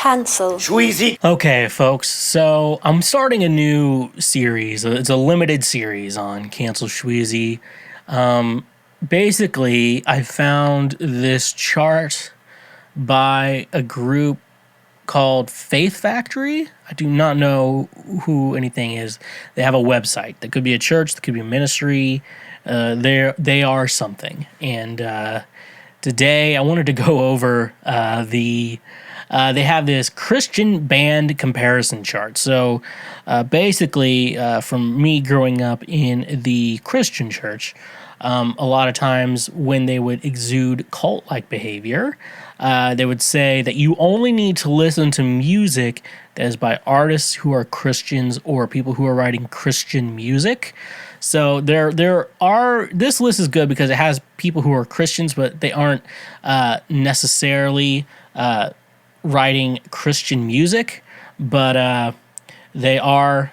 Cancel. Schweezy. Okay, folks, so I'm starting a new series. It's a limited series on Cancel Schweezy. Basically, I found this chart by a group called Faith Factory. I do not know who anything is. They have a website. That could be a church, that could be a ministry. They are something. And today I wanted to go over they have this Christian band comparison chart. So basically, from me growing up in the Christian church, a lot of times when they would exude cult-like behavior, they would say that you only need to listen to music that is by artists who are Christians or people who are writing Christian music. So this list is good because it has people who are Christians, but they aren't necessarily writing Christian music, but they are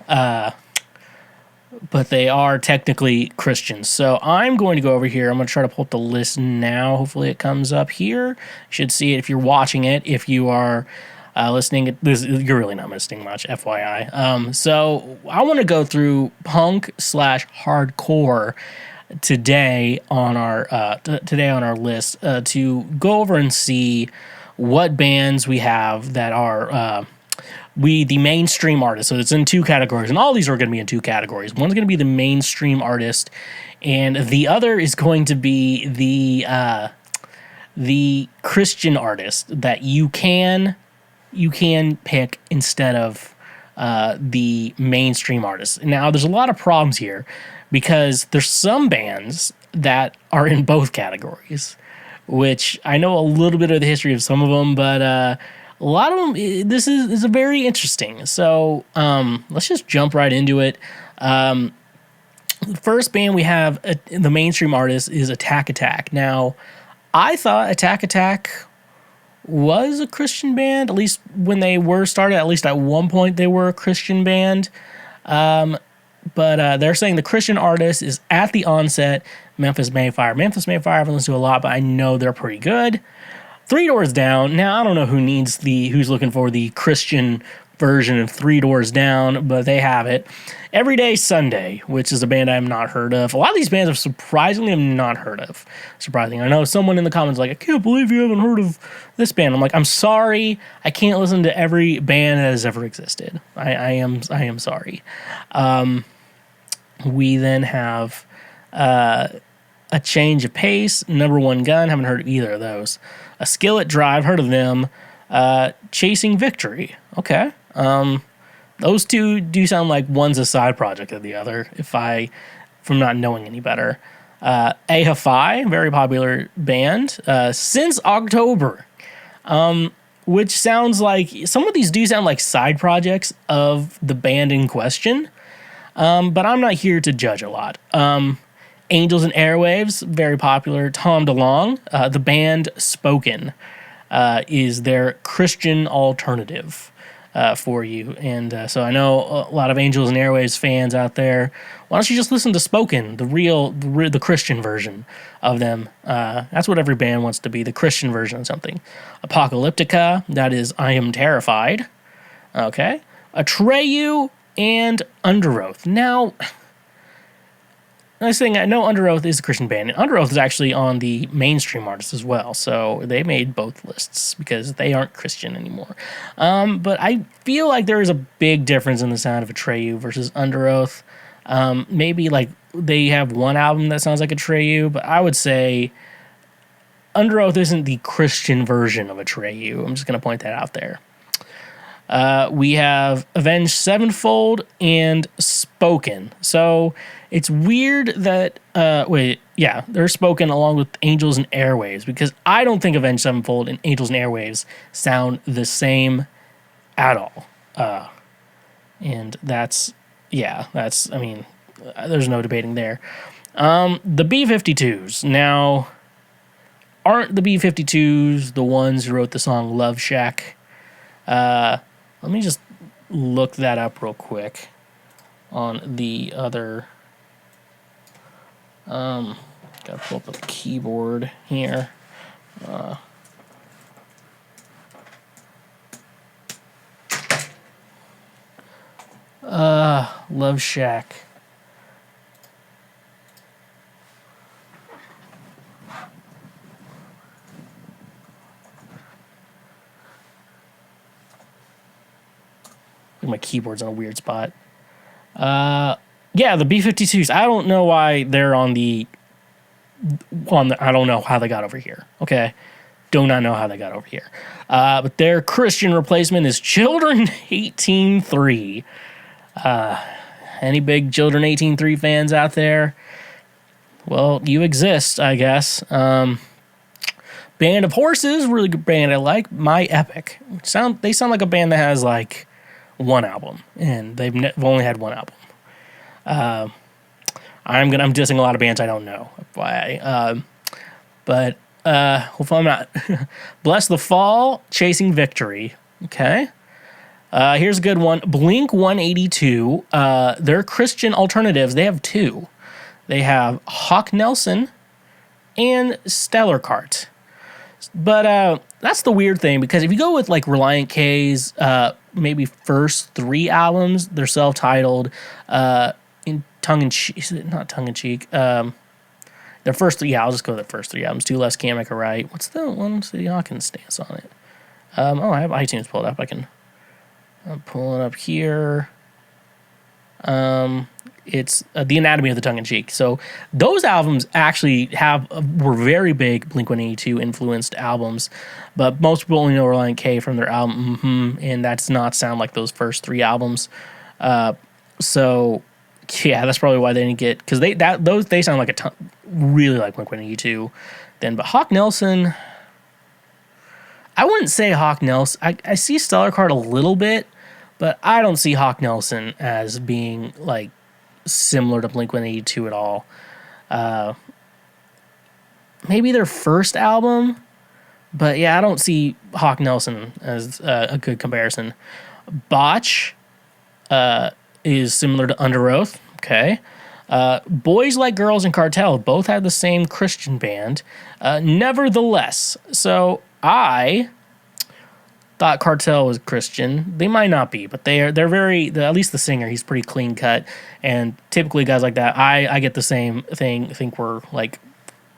technically Christians. So I'm going to go over here. I'm going to try to pull up the list now. Hopefully it comes up here. You should see it if you're watching it. If you are listening, you're really not missing much, FYI. So I want to go through punk/hardcore today on our list to go over and see what bands we have that are the mainstream artists. So it's in two categories, and all these are going to be in two categories. One's going to be the mainstream artist, and the other is going to be the Christian artist that you can pick instead of the mainstream artist. Now, there's a lot of problems here because there's some bands that are in both categories, which I know a little bit of the history of some of them, but a lot of them, this is very interesting. So let's just jump right into it. The first band we have, the mainstream artist, is Attack Attack. Now, I thought Attack Attack was a Christian band, at least when they were started. At least at one point they were a Christian band. But they're saying the Christian artist is at the onset Memphis Mayfire. Memphis Mayfire I haven't listened to a lot, but I know they're pretty good. Three Doors Down. Now, I don't know who's looking for the Christian version of Three Doors Down, but they have it. Everyday Sunday, which is a band I have not heard of. A lot of these bands I've surprisingly have not heard of. Surprising. I know someone in the comments like, I can't believe you haven't heard of this band. I'm like, I'm sorry. I can't listen to every band that has ever existed. I am sorry. We then have A Change of Pace, Number One Gun. Haven't heard of either of those. A Skillet Drive, heard of them. Chasing Victory. Okay. Those two do sound like one's a side project of the other, from not knowing any better. Ahafai, very popular band, since October, which sounds like, some of these do sound like side projects of the band in question, but I'm not here to judge a lot. Angels and Airwaves, very popular. Tom DeLonge, the band Spoken, is their Christian alternative for you. And so I know a lot of Angels and Airwaves fans out there. Why don't you just listen to Spoken, the Christian version of them? That's what every band wants to be, the Christian version of something. Apocalyptica, that is I Am Terrified. Okay. Atreyu and Under Oath. Now, nice thing, I know Under Oath is a Christian band, and Under Oath is actually on the mainstream artists as well, so they made both lists because they aren't Christian anymore. But I feel like there is a big difference in the sound of Atreyu versus Under Oath. Maybe like they have one album that sounds like Atreyu, but I would say Under Oath isn't the Christian version of Atreyu. I'm just going to point that out there. We have Avenged Sevenfold and Spoken. So it's weird that, they're Spoken along with Angels and Airwaves, because I don't think Avenged Sevenfold and Angels and Airwaves sound the same at all. And there's no debating there. The B-52s. Now, aren't the B-52s the ones who wrote the song Love Shack? Let me just look that up real quick on the other. Gotta pull up the keyboard here. Love Shack. My keyboard's in a weird spot. Yeah, the B-52s. I don't know why they're on the. I don't know how they got over here. Okay, do not know how they got over here. But their Christian replacement is Children 18.3. Any big Children 18.3 fans out there? Well, you exist, I guess. Band of Horses, really good band I like. My Epic. They sound like a band that has like one album, and they've only had one album. I'm dissing a lot of bands I don't know. Why? But hopefully I'm not. Bless the Fall, Chasing Victory. Okay. Here's a good one. Blink 182. They're Christian alternatives. They have two. They have Hawk Nelson and Stellar Cart. But that's the weird thing, because if you go with like Reliant K's maybe first three albums, they're self-titled, in tongue-in-cheek, not tongue-in-cheek, their first three, I'll just go with the first three albums. Two Less Can't Make a Right. What's the one City Hawkins stance on it? I have iTunes pulled up. I'm pulling up here. It's The Anatomy of the Tongue-in-Cheek. So those albums actually were very big Blink-182 influenced albums, but most people only know Reliant K from their album and that's not sound like those first three albums. So yeah, that's probably why they didn't get, because they sound like really like Blink-182. But Hawk Nelson, I wouldn't say Hawk Nelson. I see Stellar Card a little bit, but I don't see Hawk Nelson as being like similar to Blink-182 at all. Maybe their first album, but yeah, I don't see Hawk Nelson as a good comparison. Botch is similar to Under Oath. Okay. Boys Like Girls and Cartel both had the same Christian band. Nevertheless, so I thought Cartel was Christian. They might not be, but they're very, at least the singer, he's pretty clean cut. And typically guys like that, I get the same thing, think we're like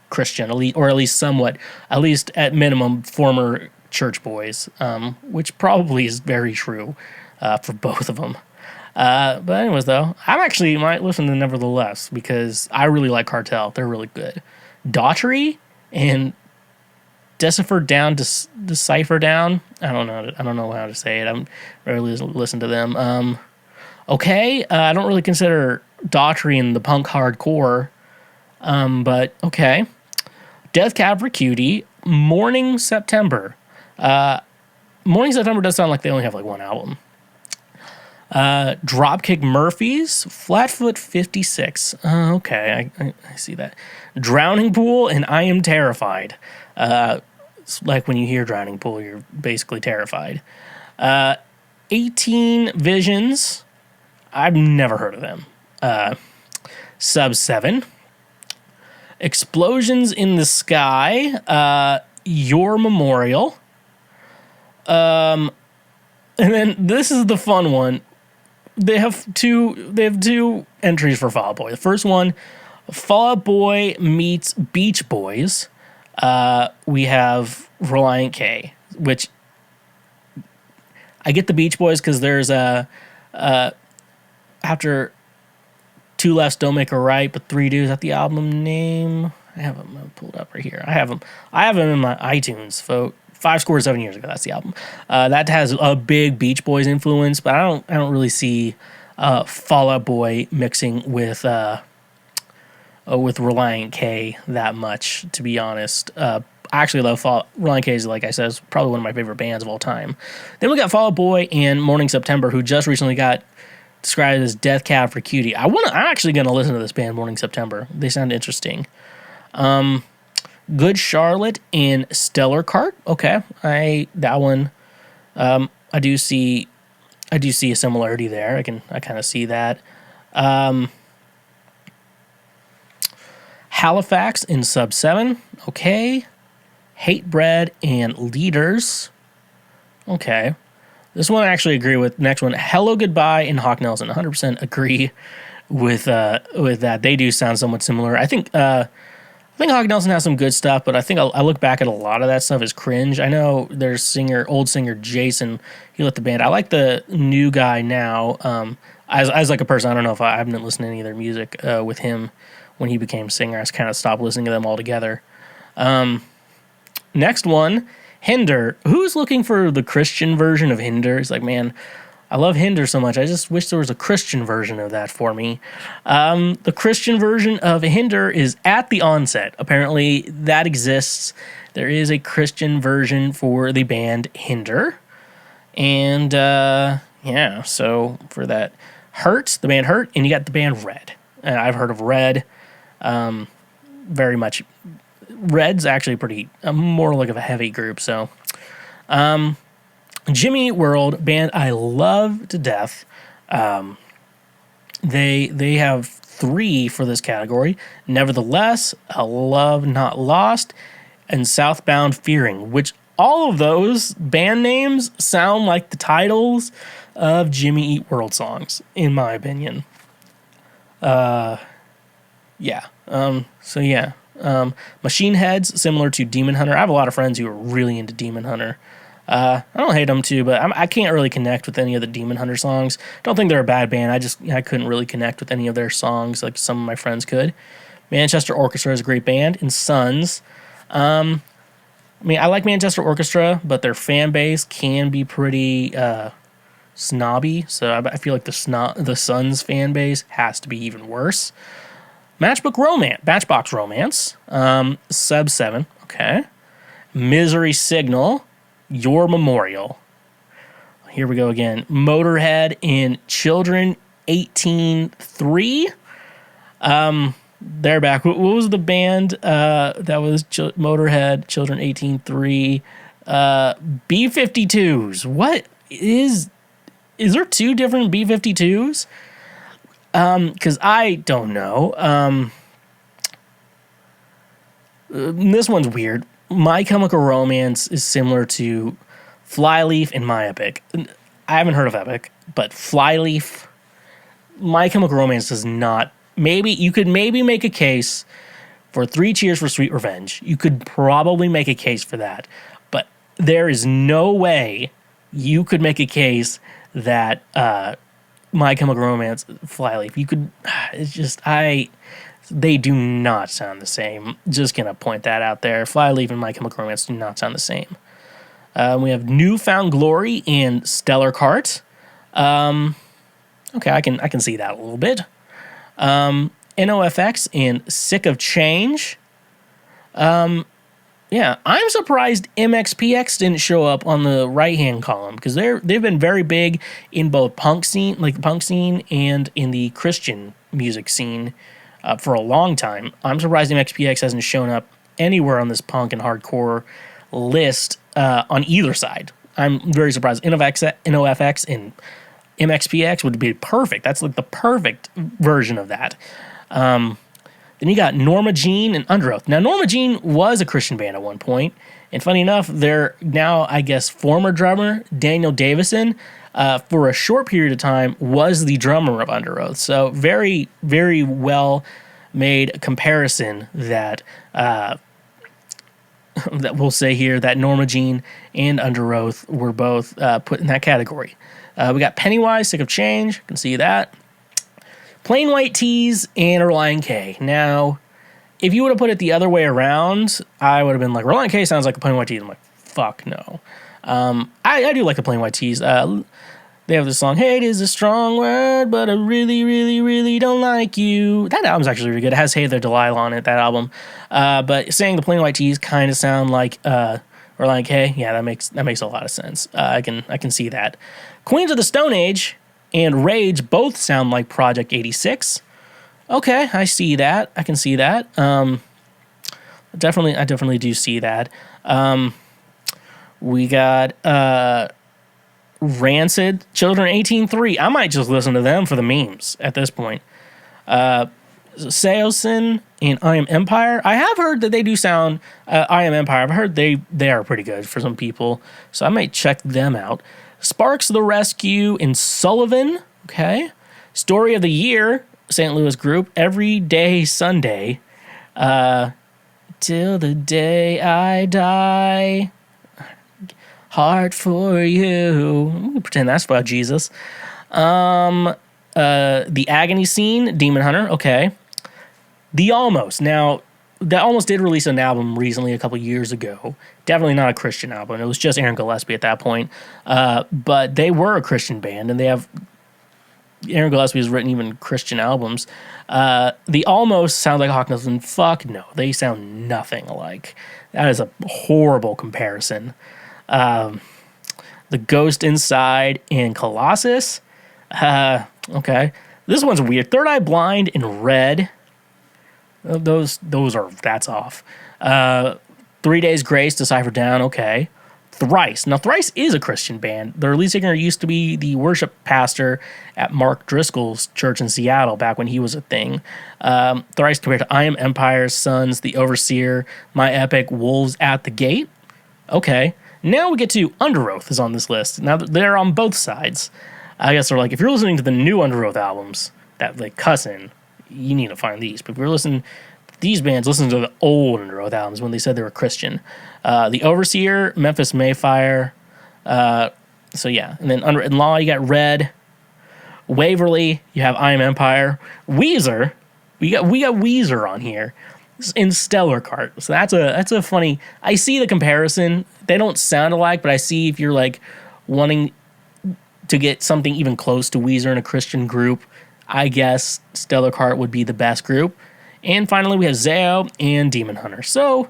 Christian, or at least somewhat, at least at minimum, former church boys, which probably is very true for both of them. But anyways, though, I actually might listen to Nevertheless, because I really like Cartel. They're really good. Daughtry and Decipher Down, Decipher Down. I don't know how to say it. I'm rarely listen to them. Okay, I don't really consider Daughtry in the punk hardcore, but okay. Death Cab for Cutie, Morning September. Morning September does sound like they only have like one album. Dropkick Murphys, Flatfoot 56. Okay, I see that. Drowning Pool and I Am Terrified. It's like when you hear Drowning Pool, you're basically terrified. 18 Visions. I've never heard of them. Sub 7. Explosions in the Sky. Your Memorial. And then this is the fun one. They have two entries for Fall Out Boy. The first one, Fall Out Boy meets Beach Boys. We have Reliant K, which I get the Beach Boys because there's after Two Lefts Don't Make a Right, but Three Do's at the album name. I have them pulled up right here. I have them in my iTunes. 7 years ago. That's the album. That has a big Beach Boys influence, but I don't really see Fall Out Boy mixing with Reliant K that much, to be honest. I actually love Reliant K. Is, like I said, is probably one of my favorite bands of all time. Then we got Fall Out Boy and Morning September, who just recently got described as Death Cab for Cutie. I'm actually gonna listen to this band, Morning September. They sound interesting. Good Charlotte and Stellar Cart. Okay, I do see a similarity there. I kind of see that. Halifax in Sub 7. Okay. Hate Bread and Leaders. Okay. This one I actually agree with. Next one, Hello Goodbye and Hawk Nelson. 100% agree with that. They do sound somewhat similar. I think Hawk Nelson has some good stuff, but I think I look back at a lot of that stuff as cringe. I know there's old singer Jason. He left the band. I like the new guy now. As like a person, I don't know if I haven't been listening to any of their music with him when he became singer. I just kind of stopped listening to them altogether. Next one, Hinder. Who's looking for the Christian version of Hinder? He's like, man, I love Hinder so much. I just wish there was a Christian version of that for me. The Christian version of Hinder is At the Onset. Apparently, that exists. There is a Christian version for the band Hinder. And, yeah, so for that, Hurt, the band Hurt, and you got the band Red. I've heard of Red. Very much. Red's actually pretty, more like of a heavy group, so. Jimmy Eat World, band I love to death. They have 3 for this category. Nevertheless, A Love Not Lost, and Southbound Fearing, which all of those band names sound like the titles of Jimmy Eat World songs, in my opinion. Yeah. So yeah. Machine Heads, similar to Demon Hunter. I have a lot of friends who are really into Demon Hunter. I don't hate them too, but I can't really connect with any of the Demon Hunter songs. Don't think they're a bad band. I couldn't really connect with any of their songs like some of my friends could. Manchester Orchestra is a great band, and Sons. I mean, I like Manchester Orchestra, but their fan base can be pretty snobby. So I feel like the Sons fan base has to be even worse. Matchbox Romance. Sub 7. Okay. Misery Signal. Your Memorial. Here we go again. Motorhead and Children 18-3. They're back. What was the band that was Motorhead, Children 18-3? B-52s. What is there 2 different B-52s? Because I don't know. This one's weird. My Chemical Romance is similar to Flyleaf and My Epic. I haven't heard of Epic, but Flyleaf, My Chemical Romance does not. Maybe you could make a case for 3 Cheers for Sweet Revenge. You could probably make a case for that, but there is no way you could make a case that My Chemical Romance, Flyleaf. You could. It's just They do not sound the same. Just gonna point that out there. Flyleaf and My Chemical Romance do not sound the same. We have Newfound Glory and Stellar Cart. Okay, I can see that a little bit. NOFX and Sick of Change. Yeah, I'm surprised MXPX didn't show up on the right-hand column because they've been very big in both punk scene, like the punk scene, and in the Christian music scene for a long time. I'm surprised MXPX hasn't shown up anywhere on this punk and hardcore list on either side. I'm very surprised. NOFX and MXPX would be perfect. That's like the perfect version of that. Then you got Norma Jean and Under Oath. Now, Norma Jean was a Christian band at one point, and funny enough, their now, I guess, former drummer, Daniel Davison, for a short period of time, was the drummer of Under Oath. So very, very well made comparison that that we'll say here that Norma Jean and Under Oath were both put in that category. We got Pennywise, Sick of Change, you can see that. Plain White Tees and Reliant K. Now, if you would have put it the other way around, I would have been like, Reliant K sounds like the Plain White Tees. I'm like, fuck no. I do like the Plain White Tees. They have this song, hate is a strong word, but I really, really, really don't like you. That album's actually really good. It has Hey There Delilah on it, that album. But saying the Plain White Tees kind of sound like Reliant K, yeah, that makes a lot of sense. I can see that. Queens of the Stone Age and Rage both sound like Project 86. Okay, I see that. I can see that. I definitely do see that. We got Rancid, Children 18-3. I might just listen to them for the memes at this point. Seosin and I Am Empire. I have heard that they do sound I Am Empire. I've heard they are pretty good for some people, so I might check them out. Sparks the Rescue in Sullivan. Okay. Story of the Year, St. Louis group, Every Day Sunday. Till the day I die. Heart for you. Ooh, pretend that's about Jesus. The Agony Scene, Demon Hunter. Okay. The Almost. Now, the Almost did release an album recently, a couple years ago. Definitely not a Christian album. It was just Aaron Gillespie at that point. But they were a Christian band, and they have... Aaron Gillespie has written even Christian albums. The Almost sound like Hawk Nelson. Fuck no. They sound nothing alike. That is a horrible comparison. The Ghost Inside and Colossus. Okay. This one's weird. Third Eye Blind and Red. That's off. 3 Days Grace, Decipher Down, okay. Thrice. Now, Thrice is a Christian band. Their lead singer used to be the worship pastor at Mark Driscoll's church in Seattle back when he was a thing. Thrice compared to I Am Empire's Sons, The Overseer, My Epic, Wolves at the Gate. Okay. Now we get to Under Oath is on this list. Now, they're on both sides. I guess they're like, if you're listening to the new Under Oath albums that they cuss in, you need to find these. But if you're listening... These bands listen to the old Under Oath albums when they said they were Christian. The Overseer, Memphis Mayfire. So yeah, and then In Law you got Red. Waverly, you have I Am Empire. Weezer, we got Weezer on here in Stellar Cart. So that's a funny. I see the comparison. They don't sound alike, but I see if you're like wanting to get something even close to Weezer in a Christian group, I guess Stellar Cart would be the best group. And finally, we have Zao and Demon Hunter. So,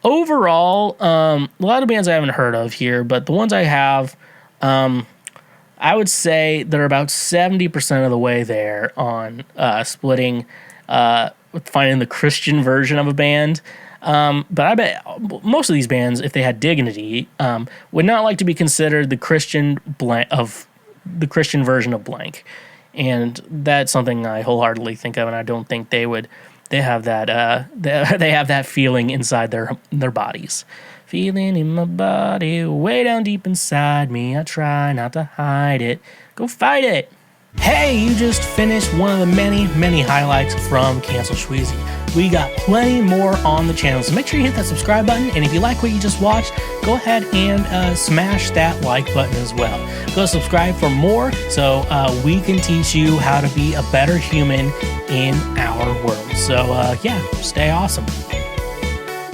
overall, a lot of bands I haven't heard of here, but the ones I have, I would say they're about 70% of the way there on splitting, finding the Christian version of a band. But I bet most of these bands, if they had dignity, would not like to be considered the Christian version of blank. And that's something I wholeheartedly think of, and I don't think they would. They have that. They have that feeling inside their bodies. Feeling in my body, way down deep inside me. I try not to hide it. Go fight it. Hey, you just finished one of the many, many highlights from Cancel Schweezy. We got plenty more on the channel, so make sure you hit that subscribe button. And if you like what you just watched, go ahead and smash that like button as well. Go subscribe for more so we can teach you how to be a better human in our world. So yeah, stay awesome.